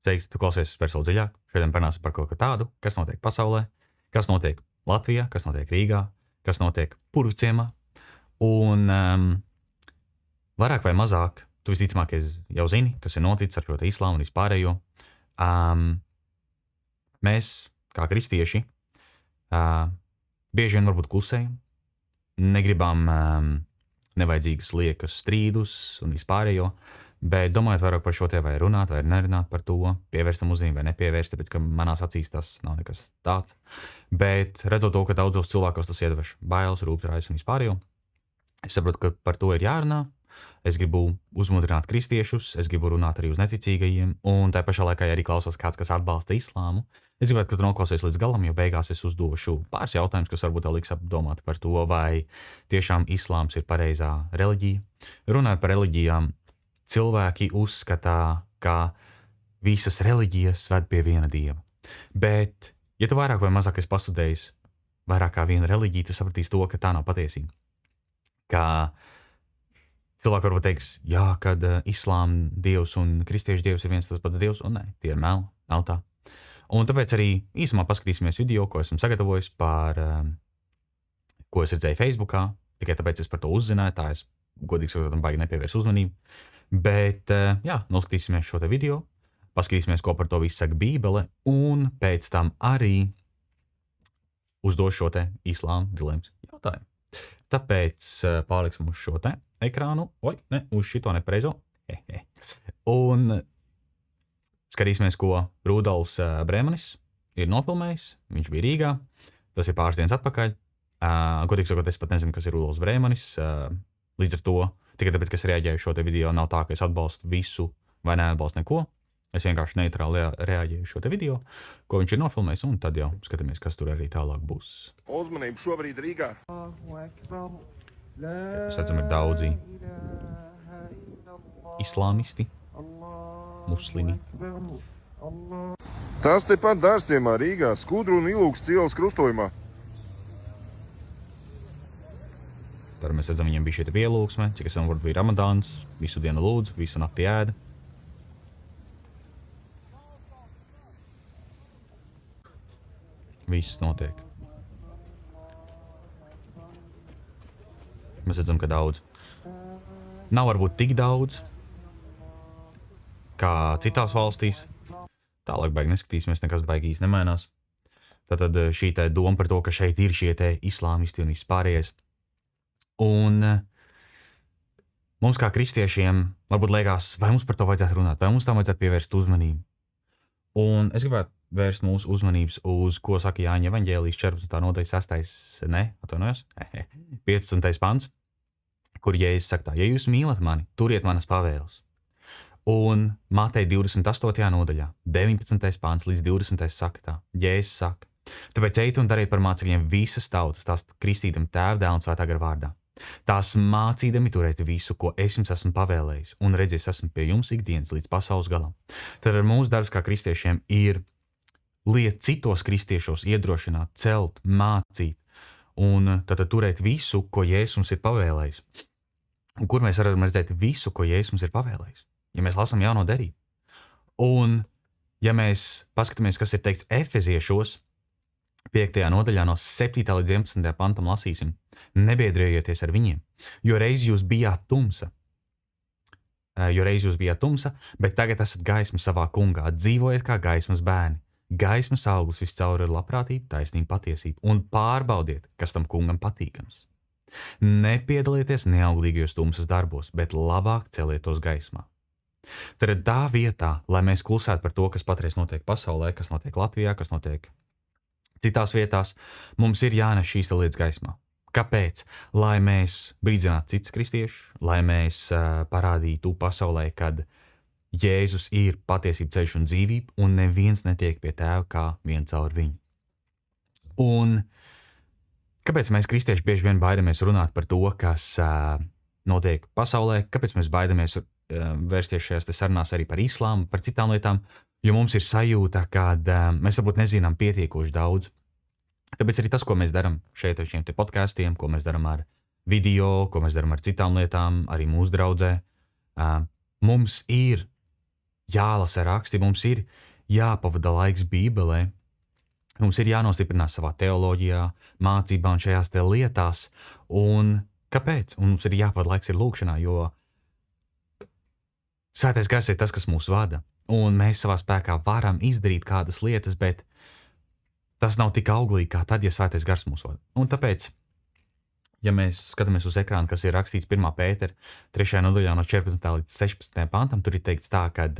Sveiks, tu klausies personu dziļāk. Šodien parunāsim par kaut ko tādu, kas notiek pasaulē, kas notiek Latvijā, kas notiek Rīgā, kas notiek Purvciemā. Un vairāk vai mazāk, tu visticamāk jau zini, kas ir noticis ar šo te islāmu un vispārējo. Mēs, kā kristieši, bieži vien varbūt klusējam, negribam nevajadzīgas liekas strīdus un vispārējo, bet domājot vairāk par šo te vai runāt, vai nerunāt par to, pievērstam uzmanību vai nepievērst, tāpēc, ka manās acīs tas nav nekas tāds. Bet redzot to, ka daudzos cilvēkos tas iedveš bailes, rūpes un vispārējo, es saprotu, ka par to ir jārunā. Es gribu uzmudrināt kristiešus, es gribu runāt arī uz neticīgajiem, un tā pašā laikā arī klausās kāds, kas atbalsta islāmu. Es gribētu, ka tu noklausies līdz galam, jo beigās es uzdošu pāris jautājumus, kas varbūt tev liks apdomāt par to, vai tiešām islāms ir pareizā reliģija. Runājot par reliģijām, cilvēki uzskatā, ka visas reliģijas ved pie viena dieva. Bet, ja tu vairāk vai mazāk esi pastudējis vairāk kā viena reliģija, tu sapratīsi to, ka tā nav patiesība. Ka cilvēki varbūt teiks, jā, kad islāma dievs un kristiešu dievs ir viens tas pats dievs, un nē, tie ir meli, nav tā. Un tāpēc arī īsumā paskatīsimies video, ko esmu sagatavojis par, ko es redzēju Facebookā, tikai tāpēc es par to uzzināju, tā es godīgi sakot, tam baigi nepievērsu uzmanību. Bet, jā, noskatīsimies šo te video, paskatīsimies, ko par to visu saka Bībele, un pēc tam arī uzdošu šo te islāma dilemmas jautājumu. Tāpēc pārliksim uz šo te ekrānu, uz šito nepareizo, un skatīsimies, ko Rudolfs Brēmanis ir nofilmējis, viņš bija Rīgā, tas ir pāris dienas atpakaļ, godīgi sakot, es pat nezinu, kas ir Rudolfs Brēmanis, līdz ar to, tikai tāpēc, ka es reaģēju šo te video, nav tā, ka es atbalstu visu vai neatbalstu neko, es vienkārši neitrāli reaģēju šo te video, ko viņš ir nofilmējis, un tad jau skatāmies, kas tur arī tālāk būs. Uzmanību šobrīd Rīgā. Mēs redzam, ir daudzi islāmisti, muslimi. Tas tepat Dārziemā Rīgā, Skudru un Ilūgas ielas krustojumā. Tad mēs redzam, viņiem bija šī pielūgsme, cik esam varbūt bija Ramadāns, visu dienu lūdzu, visu nakti ēda. Viss notiek. Mēs redzam, ka daudz. Nav varbūt tik daudz, kā citās valstīs. Tālāk baigi neskatīsimies, nekas baigi īsti nemainās. Tātad šī te doma par to, ka šeit ir šie te islāmisti un vispārējais. Un mums kā kristiešiem varbūt liekas, vai mums par to vajadzētu runāt, vai mums tam vajadzētu pievērst uzmanību. Un es gribētu vērst mūsu uzmanības uz, ko saka Jāņa evaņģēlijas 14. nodaļa 15. pants, kur Jēzus saka tā, ja jūs mīlat mani, turiet manas pavēles. Un Mateja 28. nodaļā 19. pants līdz 20. saka tā, Jēzus saka, tāpēc ejiet un dariet par mācekļiem visas tautas, tās kristīdam Tēva, Dēla un Svētā gara vārdā. Tās mācīdami turēt visu, ko es jums esmu pavēlējis, un redzies, esmu pie jums ikdienas līdz pasaules galam. Tad ar mūsu darbs kā kristiešiem ir liet citos kristiešos iedrošināt, celt, mācīt, un tad turēt visu, ko Jēzus mums ir pavēlējis. Un kur mēs varam redzēt visu, ko Jēzus mums ir pavēlējis? Ja mēs lasām jauno derību. Un ja mēs paskatāmies, kas ir teikts Efeziešos, 5. nodaļā no 7. līdz 11. pantam lasīsim, nebiedrējieties ar viņiem, jo reiz jūs bijāt tumsa, bet tagad esat gaisma savā kungā, dzīvojiet kā gaismas bērni. Gaismas auglis viscaur ir labprātība, taisnība, patiesība, un pārbaudiet, kas tam kungam patīkams. Nepiedalieties neauglīgajos tumsas darbos, bet labāk celiet tos gaismā. Tad tā vietā, lai mēs klusētu par to, kas patreiz notiek pasaulē, kas notiek Latvijā, kas notiek citās vietās, mums ir jānes šīs lietas gaismā. Kāpēc? Lai mēs brīdinātu citus kristiešus, lai mēs parādītu pasaulē, kad Jēzus ir patiesība, ceļš un dzīvība, un neviens netiek pie Tēva kā vien caur viņu. Un kāpēc mēs kristieši bieži vien baidamies runāt par to, kas notiek pasaulē, kāpēc mēs baidamies vērsties šajās sarunās arī par islāmu, par citām lietām, jo mums ir sajūta, ka mēs varbūt nezinām pietiekoši daudz. Tāpēc arī tas, ko mēs darām šeit ar šiem te podkastiem, ko mēs darām ar video, ko mēs darām ar citām lietām, arī mūsu draudzē, mums ir jālasa raksti, mums ir jāpavada laiks Bībelē, mums ir jānostiprinās savā teoloģijā, mācībā un šajās te lietās. Un kāpēc? Un mums ir jāpavada laiks ir lūkšanā, jo Svētais Gars ir tas, kas mūs vada. Un mēs savā spēkā varam izdarīt kādas lietas, bet tas nav tik auglīgi kā tad, ja Svētais Gars mūs vada. Un tāpēc, ja mēs skatāmies uz ekrānu, kas ir rakstīts 1. Pētera 3. nodaļā no 14. līdz 16. pantam, tur ir teikts tā, ka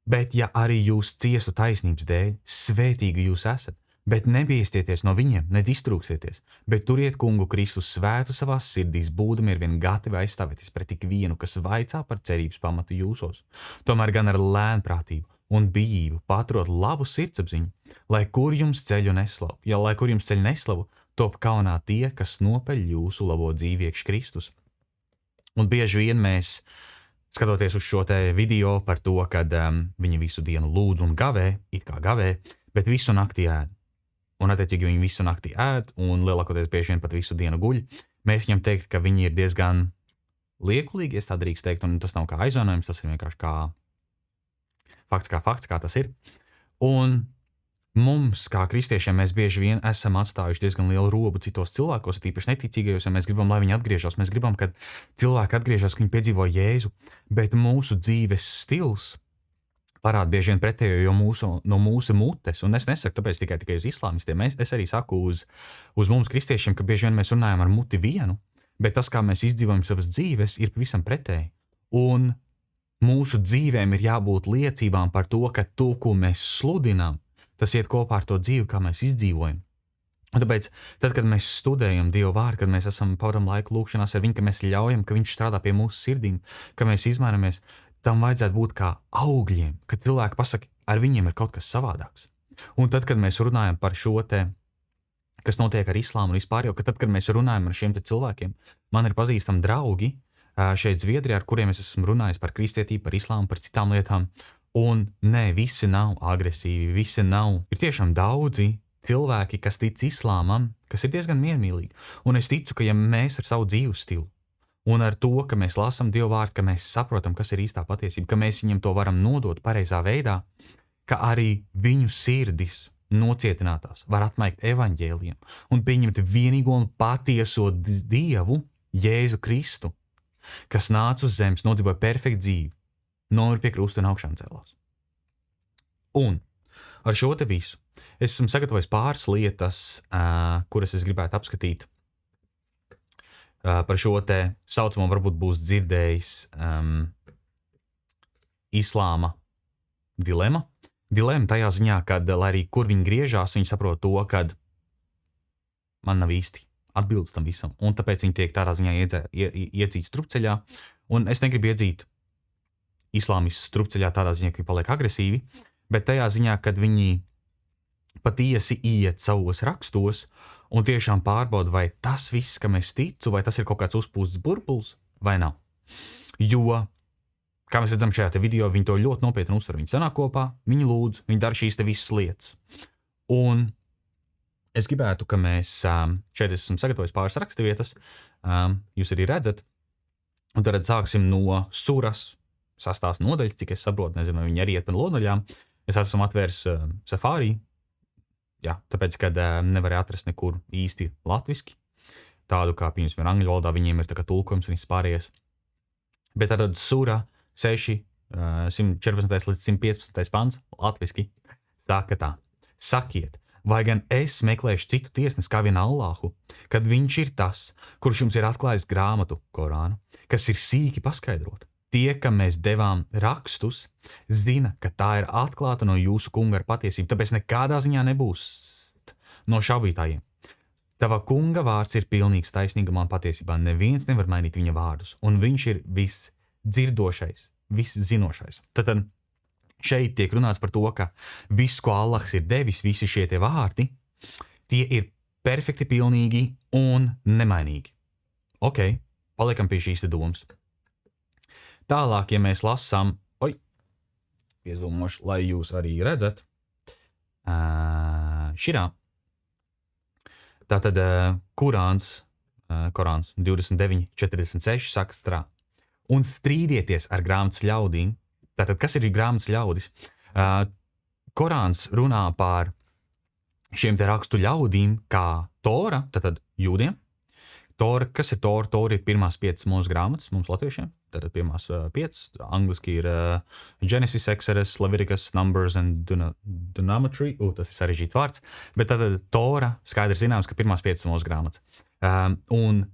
bet ja arī jūs ciestu taisnības dēļ, svētīgi jūs esat, bet nebiestieties no viņiem, nedz iztrūksieties, bet turiet kungu Kristus svētu savās sirdīs, būdami ir vien gatavi aizstāvēties pret tik vienu, kas vaicā par cerības pamatu jūsos. Tomēr gan ar lēnprātību un bijību paturot labu sirdsapziņu, lai kur jums ceļu neslavu, top kaunā tie, kas nopeļ jūsu labo dzīvi iekš Kristus. Un bieži vien mēs, skatoties uz šo te video par to, kad viņi visu dienu lūdz un gavē, it kā gavē, bet visu naktī ēd. Un attiecīgi viņi visu naktī ēd un lielākoties bieži vien pat visu dienu guļ. Mēs viņam teikt, ka viņi ir diezgan liekulīgi, es tā drīkst teikt, un tas nav kā aizvainojums, tas ir vienkārši kā fakts, kā tas ir. Un mums, kā kristiešiem, mēs bieži vien esam atstājuši diezgan lielu robu citos cilvēkos, tīpaši neticīgajos, ja mēs gribam, lai viņi atgriežas. Mēs gribam, kad cilvēki atgriežas, ka viņi piedzīvo Jēzu, bet mūsu dzīves stils parāda bieži vien pretējo, jo no mūsu mutes, un es nesaku tāpēc tikai uz islāmistiem, es arī saku uz mums kristiešiem, ka bieži vien mēs runājam ar muti vienu, bet tas, kā mēs izdzīvojam savas dzīves, ir pavisam pretēji. Un mūsu dzīvēm ir jābūt liecībām par to, ka to, ko mēs sludinām, tas iet kopā ar to dzīvi, kā mēs izdzīvojam. Un tāpēc, tad, kad mēs studējam Dievu vārdu, kad mēs pavadam laiku lūkšanās ar viņu, ka mēs ļaujam, ka viņš strādā pie mūsu sirdīm, ka mēs izmainamies, tam vajadzētu būt kā augļiem, kad cilvēki pasaka, ar viņiem ir kaut kas savādāks. Un tad, kad mēs runājam par šo te, kas notiek ar islāmu un vispār, jo, ka tad, kad mēs runājam ar šiem te cilvēkiem, man ir pazīstami draugi šeit Zviedrijā, ar kuriem es esmu runājis par kristietību, par islāmu, par citām lietām, un nē, visi nav agresīvi, visi nav. Ir tiešām daudzi cilvēki, kas tic islāmam, kas ir diezgan miermīlīgi. Un es ticu, ka ja mēs ar savu dzīves stilu un ar to, ka mēs lasām Dievu vārdu, ka mēs saprotam, kas ir īstā patiesība, ka mēs viņam to varam nodot pareizā veidā, ka arī viņu sirdis nocietinātās var atmaigt evaņģēliem un pieņemt vienīgo un patieso Dievu, Jēzu Kristu, kas nāca uz zemes, nodzīvoja perfektu dzīvi, nomira pie krusta un augšām cēlās. Un ar šo te visu es esmu sagatavojis pāris lietas, kuras es gribētu apskatīt. Par šo te saucamo varbūt būs dzirdējis islāma dilema. Dilema tajā ziņā, kad, lai arī kur viņi griežās, viņi saprot to, kad man nav īsti atbildes tam visam. Un tāpēc viņi tiek tādā ziņā iedzīt strupceļā. Un es negribu iedzīt islāmistus strupceļā tādā ziņā, ka viņi paliek agresīvi, bet tajā ziņā, kad viņi patiesi iet savos rakstos un tiešām pārbauda, vai tas viss, kam es ticu, vai tas ir kaut kāds uzpūsts burbulis, vai nav. Jo, kā mēs redzam šajā te video, viņi to ļoti nopietni uztver. Viņi sanāk kopā, viņi lūdz, viņi dara šīs te visas lietas. Un es gribētu, ka mēs šeit esam sagatavojis pāris raksturvietas, jūs arī redzat, un tad sāksim no suras 6. nodaļas, cik es saprotu, nezinu, vai viņi arī iet pa nodaļām. Es esmu atvērs Safari, jā, tāpēc, kad nevarēja atrast nekur īsti latviski, tādu kā, piemēram, angļu valodā, viņiem ir tā kā tulkojums un vispārējais. Bet tad sura 6, 114. līdz 115. pants, latviski, saka tā: sakiet, vai gan es meklēšu citu tiesnesi kā vien Allāhu, kad viņš ir tas, kurš jums ir atklājis grāmatu, Korānu, kas ir sīki paskaidrota. Tie, kam mēs devām rakstus, zina, ka tā ir atklāta no jūsu kunga ar patiesību, tāpēc nekādā ziņā nebūs no šaubītājiem. Tava kunga vārds ir pilnīgs taisnīgumā un patiesībā. Neviens nevar mainīt viņa vārdus, un viņš ir visdzirdošais, viszinošais. Tad šeit tiek runāts par to, ka viss, ko Allahs ir devis, visi šie te vārdi, tie ir perfekti pilnīgi un nemainīgi. Ok, paliekam pie šīs te domas. Tālāk, ja mēs lasām, piezūmošu, lai jūs arī redzat, širā. Tātad Korāns 29.46 saka strā. un strīdieties ar grāmatas ļaudīm. Tātad, kas ir grāmatas ļaudis? Korāns runā par šiem te rakstu ļaudīm kā Tora, tātad jūdiem. Tora, kas ir Tora? Tora ir pirmās 5 mūsu grāmatas, mums latviešiem. Tātad pirmās 5, angliski ir Genesis, Exodus, Leviticus, Numbers and Dunametry. Tas ir sarežģīts vārds. Bet tātad Tora skaidrs zināms, ka pirmās 5 mūsu grāmatas. Un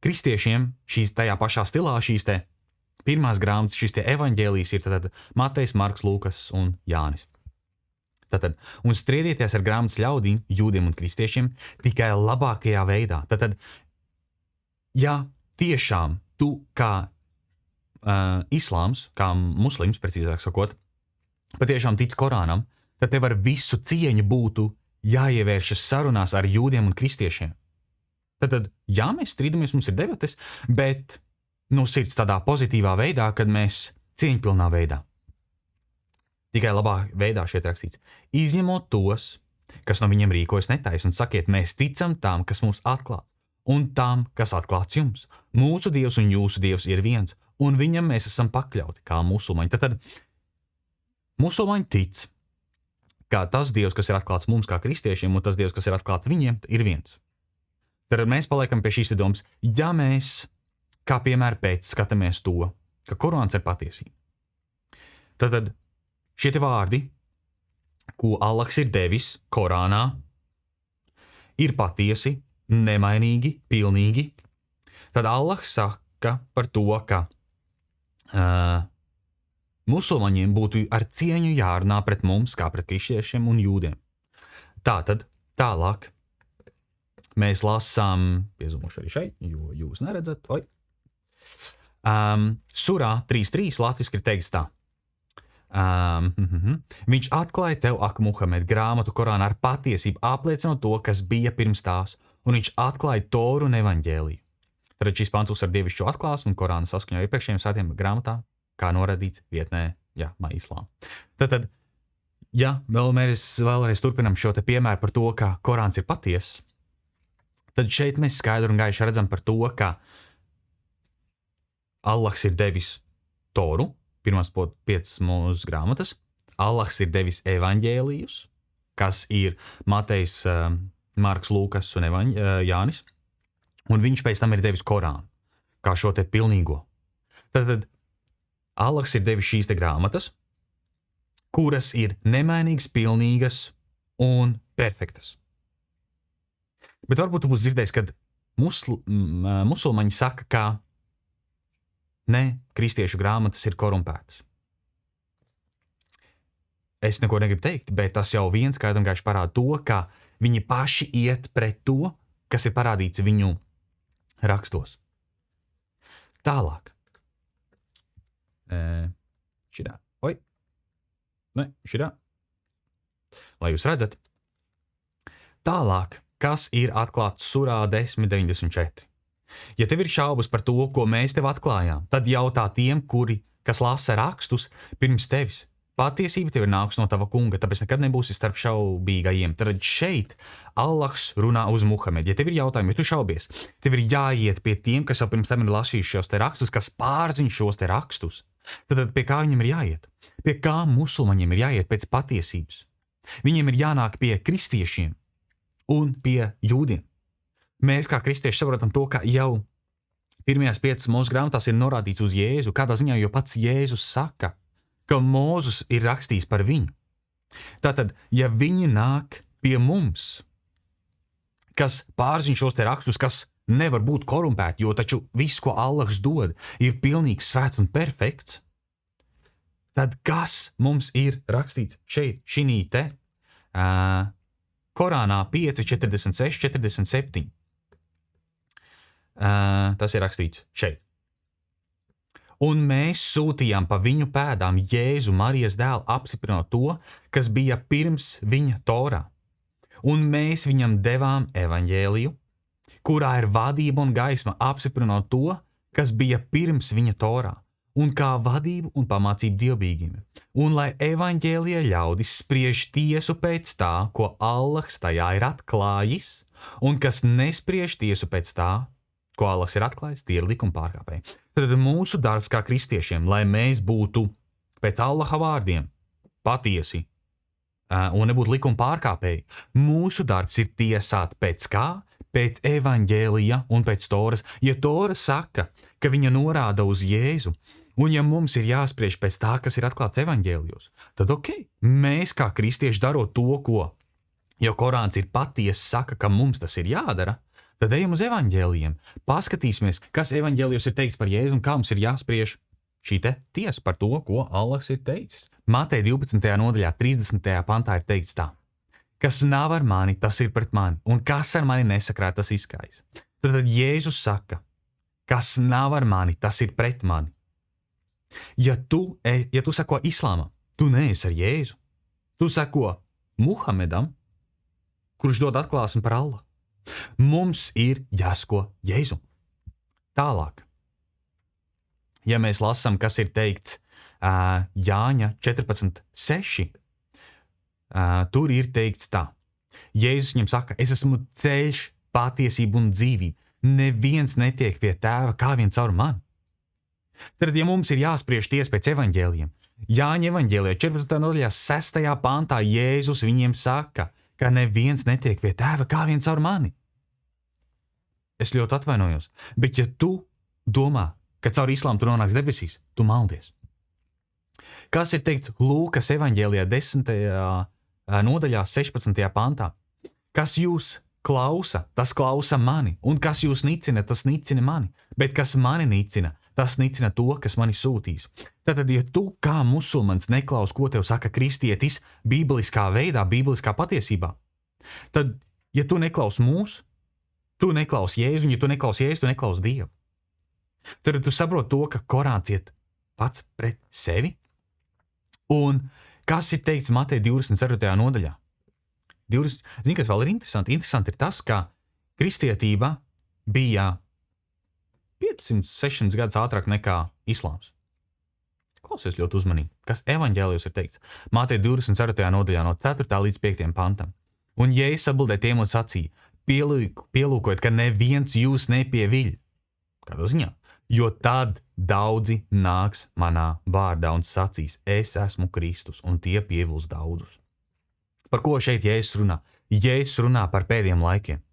kristiešiem šīs tajā pašā stilā, šīs te pirmās grāmatas, šīs te evaņģēlijas ir tātad Matejs, Marks, Lūkas un Jānis. Tātad, un striedieties ar grāmatas ļaudīm, jūdiem un kristiešiem tikai labākajā veidā. Tātad, ja tiešām tu kā islāms, kā muslims, precīzāk sakot, patiešām tic Korānam, tad tev ar visu cieņu būtu jāievēršas sarunās ar jūdiem un kristiešiem. Tātad, jā, mēs strīdamies, mums ir debates, bet no sirds tādā pozitīvā veidā, kad mēs cieņpilnā veidā. Tikai labā veidā šeit rakstīts. Izņemot tos, kas no viņiem rīkojas netaisni, un sakiet, mēs ticam tām, kas mums atklāt, un tām, kas atklāts jums. Mūsu Dievs un jūsu Dievs ir viens, un viņam mēs esam pakļauti kā musulmaņi. Tad musulmaņi tic, ka tas Dievs, kas ir atklāts mums kā kristiešiem, un tas Dievs, kas ir atklāts viņiem, ir viens. Tad mēs paliekam pie šīs domas, ja mēs, kā piemēra pēc, skatāmies to, ka Korāns ir patiesība. Tad šie vārdi, ko Allahs ir devis Korānā, ir patiesi, nemainīgi, pilnīgi. Tad Allahs saka par to, ka musulmaņiem būtu ar cieņu jārunā pret mums, kā pret kristiešiem un jūdiem. Tātad, tālāk, mēs lasām, piezumuši arī šeit, jo jūs neredzat, surā 3.3 latviski ir teikts tā. Viņš atklāja tev, ak, Muhamed, grāmatu Korānā ar patiesību, apliecinot to, kas bija pirms tās, un viņš atklāja Toru un evaņģēliju. Tad šis pants uzsver dievišķo atklāsmu un Korāna saskaņo iepriekšējiem svētiem grāmatā, kā norādīts vietnē, islām. Tad, vēlreiz turpinam šo te piemēru par to, ka Korāns ir patiess, tad šeit mēs skaidri un gaiši redzam par to, ka Allahs ir devis Toru, pirmās 5 mūsu grāmatas, Allahs ir devis evaņģēlijus, kas ir Matejs, Marks, Lūkas un Jānis, un viņš pēc tam ir devis Korānu, kā šo te pilnīgo. Tad Allahs ir devis šīs te grāmatas, kuras ir nemainīgas, pilnīgas un perfektas. Bet varbūt tu būsi dzirdējis, kad musulmaņi saka, ka ne, kristiešu grāmatas ir korumpētas. Es neko negribu teikt, bet tas jau viens skaidri un gaiši parāda to, ka viņi paši iet pret to, kas ir parādīts viņu rakstos. Tālāk. Šitā. Šitā. Lai jūs redzat. Tālāk, kas ir atklāts surā 10.94. Ja tev ir šaubas par to, ko mēs tev atklājām, tad jautā tiem, kas lasa rakstus pirms tevis. Patiesība tev ir nāks no tava kunga, tāpēc nekad nebūsi starp šaubīgajiem. Tad šeit Allahs runā uz Muhamedu. Ja tev ir jautājumi, ja tu šaubies, tev ir jāiet pie tiem, kas jau pirms tam ir lasījuši šos te rakstus, kas pārzina šos te rakstus. Tad pie kā viņiem ir jāiet? Pie kā musulmaņiem ir jāiet pēc patiesības? Viņiem ir jānāk pie kristiešiem un pie jūdiem. Mēs kā kristieši saprotam to, ka jau pirmajās 5 mūsu grāmatās ir norādīts uz Jēzu, kādā ziņā jau pats Jēzus saka, ka Mūzus ir rakstījis par viņu. Tātad, ja viņi nāk pie mums, kas pārzina šos te rakstus, kas nevar būt korumpēti, jo taču viss, ko Allahs dod, ir pilnīgs, svēts un perfekts, tad kas mums ir rakstīts šeit, šinī te, Korānā 5, 46, 47. Tas ir rakstīts šeit. Un mēs sūtījām pa viņu pēdām Jēzu Marijas dēlu apstiprinot to, kas bija pirms viņa Torā. Un mēs viņam devām evaņģēliju, kurā ir vadība un gaisma apstiprinot to, kas bija pirms viņa Torā, un kā vadību un pamācību dievbijīgiem. Un lai evaņģēlija ļaudis spriež tiesu pēc tā, ko Allahs tajā ir atklājis, un kas nespriež tiesu pēc tā, ko Allahs ir atklājis, tie ir likuma pārkāpēji. Tad mūsu darbs kā kristiešiem, lai mēs būtu pēc Allaha vārdiem patiesi un nebūtu likuma pārkāpēji, mūsu darbs ir tiesāt pēc kā? Pēc evaņģēlija un pēc Toras. Ja Tora saka, ka viņa norāda uz Jēzu, un ja mums ir jāspriež pēc tā, kas ir atklāts evaņģēlijos, tad mēs kā kristieši darot to, ko jau Korāns ir patiesi saka, ka mums tas ir jādara, tad ejam uz evaņģēlijiem, paskatīsimies, kas evaņģēlijos ir teikts par Jēzu un kā mums ir jāspriež šī tiesa par to, ko Allahs ir teicis. Mateja 12. nodaļā 30. pantā ir teikts tā: kas nav ar mani, tas ir pret mani, un kas ar mani nesakrāt, tas izskais. Tad Jēzus saka, kas nav ar mani, tas ir pret mani. Ja tu sako islāmam, tu neesi ar Jēzu. Tu sako Muhamedam, kurš dod atklāsmi par Allahu. Mums ir jāsako Jēzu. Tālāk. Ja mēs lasām, kas ir teikts Jāņa 14.6, tur ir teikts tā. Jēzus viņam saka, es esmu ceļš, patiesība un dzīvība. Neviens netiek pie tēva kā vien caur mani. Tad, ja mums ir jāspriež tiesa pēc evaņģēlijiem, Jāņa evaņģēlijā 14. nodaļā 6. pantā Jēzus viņiem saka, ka neviens netiek pie tēva kā vien caur mani. Es ļoti atvainojos, bet ja tu domā, ka caur islāmu tu nonāks debesīs, tu maldies. Kas ir teikts Lūkas evaņģēlijā 10. nodaļā 16. pantā? Kas jūs klausa, tas klausa mani, un kas jūs nicina, tas nicina mani, bet kas mani nicina, tas nicina to, kas mani sūtīs. Tātad, ja tu kā musulmanis neklaus, ko tev saka kristietis, bībeliskā veidā, bībeliskā patiesībā, tad, ja tu neklaus mūs, tu neklaus Jēzu, un ja tu neklaus Jēzu, tu neklaus Dievu. Tad tu saproti to, ka Korāns iet pats pret sevi. Un kas ir teikts Mateja 24. nodaļā? Zini, kas vēl ir interesanti? Interesanti ir tas, ka kristietība bija 500-600 gadus ātrāk nekā islāms. Klausies ļoti uzmanīgi, kas evaņģēlijos ir teikts. Mateja 24. nodaļā no 4. līdz 5. pantam. Un Jēzus atbildēja tiem un sacīja, pielūkojiet, ka neviens jūs nepieviļ. Kādā ziņā? Jo tad daudzi nāks manā vārdā un sacīs, es esmu Kristus, un tie pievils daudzus. Par ko šeit Jēzus runā? Jēzus runā par pēdējiem laikiem.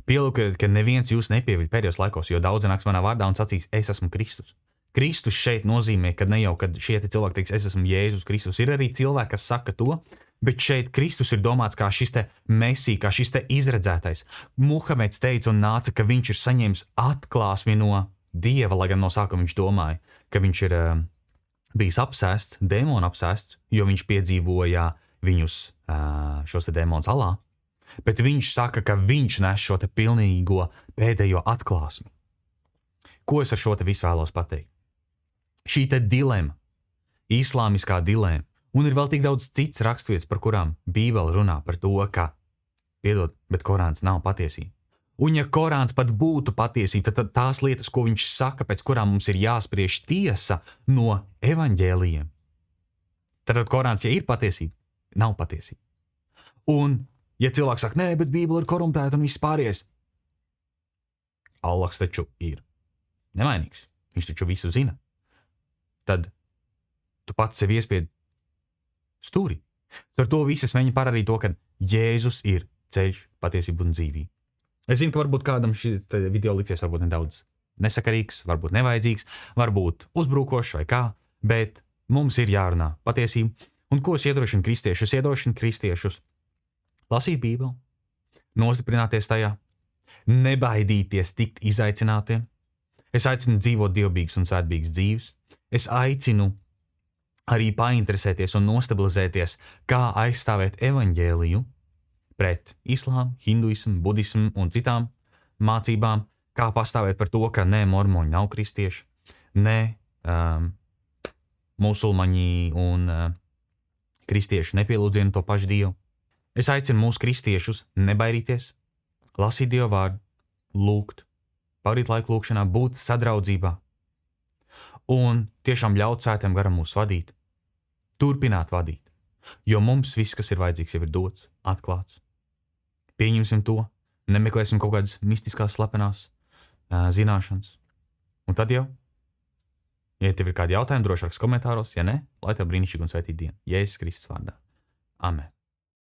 Pielūkojiet, ka neviens jūs nepieviļ pēdējos laikos, jo daudzi nāks manā vārdā un sacīs, es esmu Kristus. Kristus šeit nozīmē, ka ne jau, kad šie cilvēki teiks, es esmu Jēzus Kristus, ir arī cilvēki, kas saka to, bet šeit Kristus ir domāts kā šis te mesī, kā šis te izredzētais. Muhameds teica un nāca, ka viņš ir saņēmis atklāsmi no Dieva, lai gan no sākuma viņš domāja, ka viņš ir bijis apsēsts, dēmonu apsēsts, jo viņš piedzīvoja viņus, šos te dēmonus Alā, bet viņš saka, ka viņš nes šo te pilnīgo pēdējo atklāsmi. Ko es ar šo te visu vēlos pateikt? Šī te dilema, islāmiskā dilema, un ir vēl tik daudz cits raksturvietas, par kurām Bībele runā par to, ka, piedod, bet Korāns nav patiesība. Un ja Korāns pat būtu patiesība, tad tās lietas, ko viņš saka, pēc kurām mums ir jāspriež tiesa no evaņģēlijiem, tad Korāns, ja ir patiesība, nav patiesība. Un, ja cilvēks saka, nē, bet Bībele ir korumpēta un viss pārējais, Allahs taču ir nemainīgs, viņš taču visu zina, tad tu pats sev iespied stūri. Ar to visu es mēģinu parādīt to, ka Jēzus ir ceļš, patiesība un dzīvība. Es zinu, ka varbūt kādam šī video liksies varbūt nedaudz nesakarīgs, varbūt nevajadzīgs, varbūt uzbrukošs vai kā, bet mums ir jārunā patiesība. Un ko es iedrošinu kristiešus? Iedrošinu kristiešus lasīt Bībeli, nostiprināties tajā, nebaidīties tikt izaicinātiem. Es aicinu dzīvot dievbijīgas un svētbijīgas dzīves. Es aicinu arī painteresēties un nostabilizēties, kā aizstāvēt evaņģēliju pret islāmu, hinduismu, budismu un citām mācībām, kā pastāvēt par to, ka ne mormoņi nav kristieši, ne musulmaņi un kristieši nepielūdz vienu to pašu Dievu. Es aicinu mūsu kristiešus nebaidīties, lasīt Dievu vārdu, lūgt, pavadīt laiku lūgšanā, būt sadraudzībā un tiešām ļaut Svētajam garam mūs vadīt, turpināt vadīt, jo mums viss, kas ir vajadzīgs, jau ir dots, atklāts. Pieņemsim to, nemeklēsim kaut kādas mistiskās slepenās zināšanas Un tad jau, ja tev ir kādi jautājumi, droši raksti komentāros, ja ne, lai tev brīnišķīgi un svētīga diena. Jēzus Kristus vārdā. Amen.